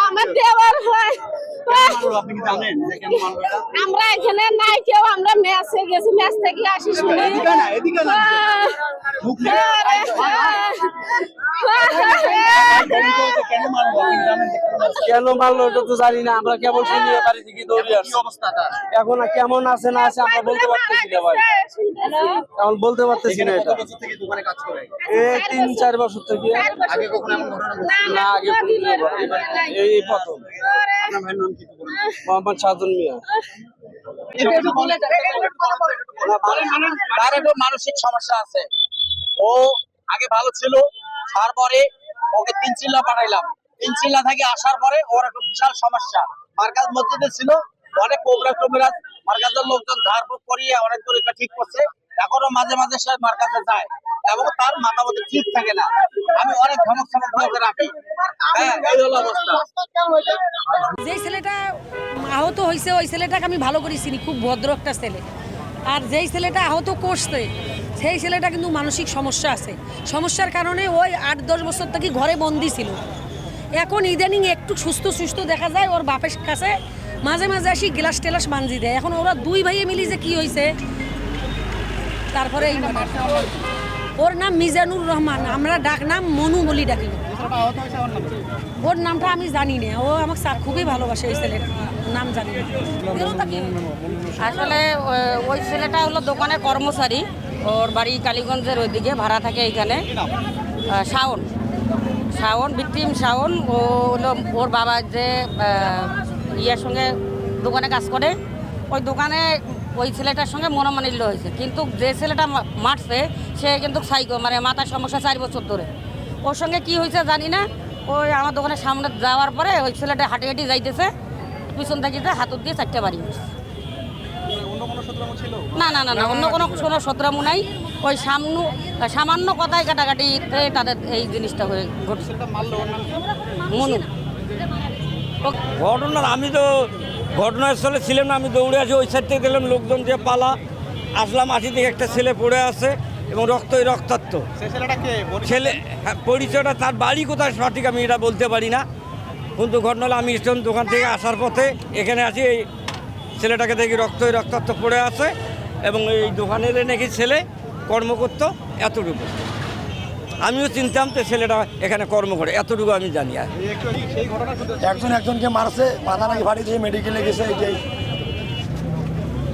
আমার দেওয়ার হয়। আমরা এখানে নাই কেউ, আমরা ম্যাচে গেছি, ম্যাচ থেকে আসি শুনে কেন মারলো এটা তো জানি না, আমরা কেবল শুনিয়ে বাড়ি থেকে দৌড়ে আসছি। এখন কেমন আছে না আছে আমরা বলতে পারতেছি না ভাই, এখন বলতে পারতেছি না। এটা 3-4 বছর থেকে না, আগে এই প্রথম। মোহাম্মদ শাহজাহান মিয়া। তার একটু মানসিক সমস্যা আছে। ও আগে ভালো ছিল, তারপরে ওকে 3 চিল্লা পাঠাইলাম। 3 চিল্লা থেকে আসার পরে ওর একটা বিশাল সমস্যা। মার্কাজ মসজিদে ছিল, অনেক কোবরা টোবরা মার্কাজের লোকজন ঝাড়ফুঁক করিয়ে অনেক পরীক্ষা ঠিক করছে। এখনো মাঝে মাঝে সে মার্কাজে যায় এবং তার মাথা মধ্যে ঠিক থাকে না। আমি অনেক ধমক সমক দিয়ে রাখি। হ্যাঁ, এই হলো অবস্থা। যে ছেলেটা আহত হয়েছে ওই ছেলেটাকে আমি ভালো করে চিনি, খুব ভদ্র একটা ছেলে। আর যেই ছেলেটা আহত করছে সেই ছেলেটা কিন্তু মানসিক সমস্যা আছে। সমস্যার কারণে ওই 8-10 বছর থেকে ঘরে বন্দি ছিল। এখন ইদানিং একটু সুস্থ সুস্থ দেখা যায়। ওর বাপের কাছে মাঝে মাঝে আসি গ্লাস টেলাস মানজি দেয়। এখন ওরা দুই ভাইয়ে মিলি যে কি হয়েছে, তারপরে এই ওর নাম মিজানুর রহমান, আমরা ডাক নাম মনু বলি ডাকি। ওর নামটা আমি জানি না, ও আমাকে খুবই ভালোবাসে। ওই ছেলের নাম জানি না। আসলে ওই ছেলেটা হলো দোকানের কর্মচারী, ওর বাড়ি কালীগঞ্জের ওইদিকে, ভাড়া থাকে এইখানে। শাওন ভিকটিম শাওন, ও হলো ওর বাবা যে ইয়ার সঙ্গে দোকানে কাজ করে, ওই দোকানে ওই ছেলেটার সঙ্গে মনোমালিন্য হয়েছে। কিন্তু যে ছেলেটা মারছে সে কিন্তু সাইকো, মানে মাথার সমস্যা 4 বছর ধরে। ওর সঙ্গে কি হয়েছে জানি না। ওই আমার দোকানের সামনে যাওয়ার পরে ওই ছেলেটা হাঁটি হাঁটি যাইতেছে, পিছন থেকে হাতুর দিয়ে 4টা বাড়ি মারছে। না না না না, অন্য কোনো শত্রুমু নাই। ওই সামান্য কথায় কাটাকাটিতে তাদের এই জিনিসটা হয়ে ঘটছে। মনু ঘটনার আমি তো ঘটনাস্থলে ছিলাম না, আমি দৌড়ে আছি। ওই সাইড থেকে দেখলাম লোকজন যে পালা, আসলাম, আসি থেকে একটা ছেলে পড়ে আছে এবং রক্তাক্ত ছেলে। পরিচয়টা তার বাড়ি কোথায় সঠিক আমি এটা বলতে পারি না, কিন্তু ঘটনা হলো আমি স্টেশন দোকান থেকে আসার পথে এখানে আছি, এই ছেলেটাকে দেখি রক্তাক্ত পড়ে আছে এবং এই দোকানের নাকি ছেলে কর্ম করতো, এতটুকু আমিও চিনতাম। তো ছেলেটা এখানে কর্ম করে, এতটুকু আমি জানি। আর একজনকে মারছে, মাথা নাকি ফাটি দিয়ে মেডিকেলে গেছে, এইটাই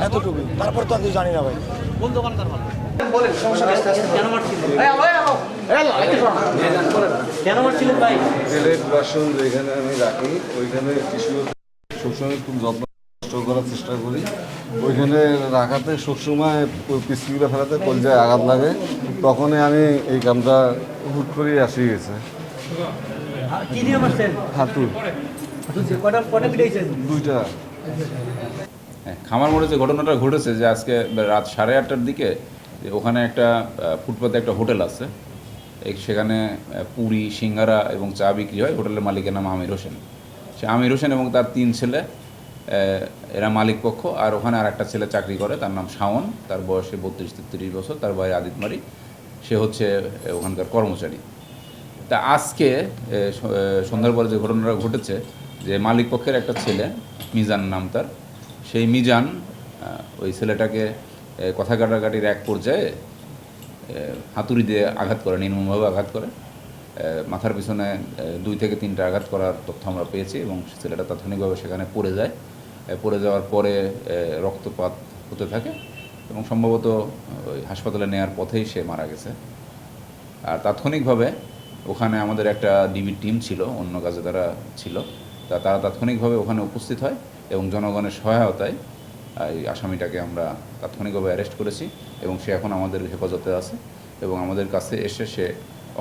এতটুকু। তারপর তো আমি জানি না ভাই। কোন দোকানদার ভালো কেন মারছিলেন ভাই? তেলের বাসন যেখানে আমি রাখি ওইখানে কিছু সবসময় খুব যত্ন করার চেষ্টা করি। ওইখানে রাখাতে সবসময় ওই পিসগুলো ফেলাতে কলজায় আঘাত লাগে, তখনই আমি এই কামটা হুট করে আসি গেছে। হাতুর 2টা। খামার মোড়ে যে ঘটনাটা ঘটেছে, যে আজকে রাত 8:30টার দিকে ওখানে একটা ফুটপাতে একটা হোটেল আছে, সেখানে পুরি, সিঙ্গারা এবং চা বিক্রি হয়। হোটেলের মালিকের নাম আমির হোসেন। সে আমির হোসেন এবং তার 3 ছেলে, এরা মালিক পক্ষ। আর ওখানে আর একটা ছেলে চাকরি করে, তার নাম শাওন, তার বয়সে 32-33 বছর। তার ভাই আদিত মারি, সে হচ্ছে ওখানকার কর্মচারী। তা আজকে সন্ধ্যার পরে যে ঘটনাটা ঘটেছে, যে মালিক পক্ষের একটা ছেলে মিজান নাম তার, সেই মিজান ওই ছেলেটাকে কথা কাটাকাটির এক পর্যায়ে হাতুড়ি দিয়ে আঘাত করে, নির্মমভাবে আঘাত করে। মাথার পিছনে 2 থেকে 3টা আঘাত করার তথ্য আমরা পেয়েছি এবং ছেলেটা তাৎক্ষণিকভাবে সেখানে পড়ে যায়। পড়ে যাওয়ার পরে রক্তপাত হতে থাকে এবং সম্ভবত ওই হাসপাতালে নেওয়ার পথেই সে মারা গেছে। আর তাৎক্ষণিকভাবে ওখানে আমাদের একটা ডিবি টিম ছিল, অন্য কাজে তারা ছিল, তারা তাৎক্ষণিকভাবে ওখানে উপস্থিত হয় এবং জনগণের সহায়তায় এই আসামিটাকে আমরা তাৎক্ষণিকভাবে অ্যারেস্ট করেছি এবং সে এখন আমাদের হেফাজতে আছে এবং আমাদের কাছে এসে সে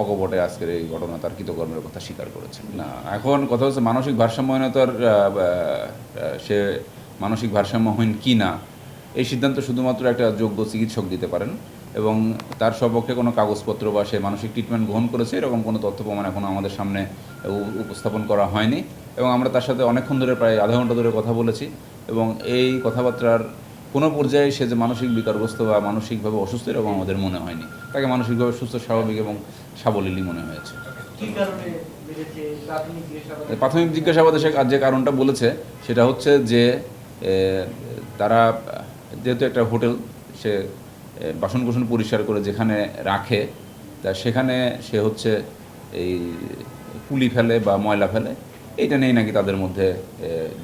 অকপটে আজকের এই ঘটনা, তার কৃতকর্মের কথা স্বীকার করেছে। না, এখন কথা হচ্ছে মানসিক ভারসাম্যহীনতার, সে মানসিক ভারসাম্যহীন কি না এই সিদ্ধান্ত শুধুমাত্র একটা যোগ্য চিকিৎসক দিতে পারেন এবং তার সপক্ষে কোনো কাগজপত্র বা সে মানসিক ট্রিটমেন্ট গ্রহণ করেছে এরকম কোনো তথ্য প্রমাণ এখনও আমাদের সামনে উপস্থাপন করা হয়নি এবং আমরা তার সাথে অনেকক্ষণ ধরে, প্রায় আধা ঘন্টা ধরে কথা বলেছি এবং এই কথাবার্তার কোনো পর্যায়ে সে যে মানসিক বিকারগ্রস্ত বা মানসিকভাবে অসুস্থ এরকম আমাদের মনে হয়নি, তাকে মানসিকভাবে সুস্থ, স্বাভাবিক এবং সাবলীলই মনে হয়েছে। প্রাথমিক জিজ্ঞাসাবাদে সে যে কারণটা বলেছে সেটা হচ্ছে যে তারা যেহেতু একটা হোটেল, সে বাসন কোসন পরিষ্কার করে যেখানে রাখে, তা সেখানে সে হচ্ছে এই পুলি ফেলে বা ময়লা ফেলে, এইটা নিয়েই নাকি তাদের মধ্যে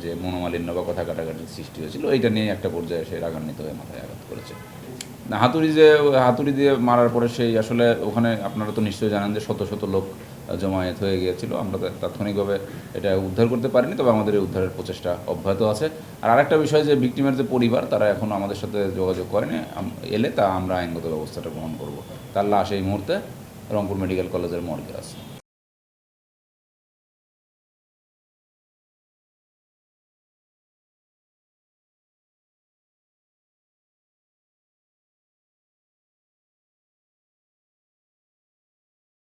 যে মনোমালিন্য বা কথা কাটাকাটির সৃষ্টি হয়েছিল, এইটা নিয়ে একটা পর্যায়ে সে রাগান্বিত হয়ে মাথায় আঘাত করেছে। না, হাতুড়ি দিয়ে মারার পরে সেই আসলে ওখানে আপনারা তো নিশ্চয়ই জানেন যে শত শত লোক জমায়েত হয়ে গিয়েছিল। আমরা তাৎক্ষণিকভাবে এটা উদ্ধার করতে পারিনি, তবে আমাদের এই উদ্ধারের প্রচেষ্টা অব্যাহত আছে। আর আরেকটা বিষয় যে ভিকটিমের যে পরিবার, তারা এখনও আমাদের সাথে যোগাযোগ করেনি, এলে তা আমরা আইনগত ব্যবস্থাটা গ্রহণ করব। তার লাশ এই মুহূর্তে রংপুর মেডিকেল কলেজের মর্গে আছে।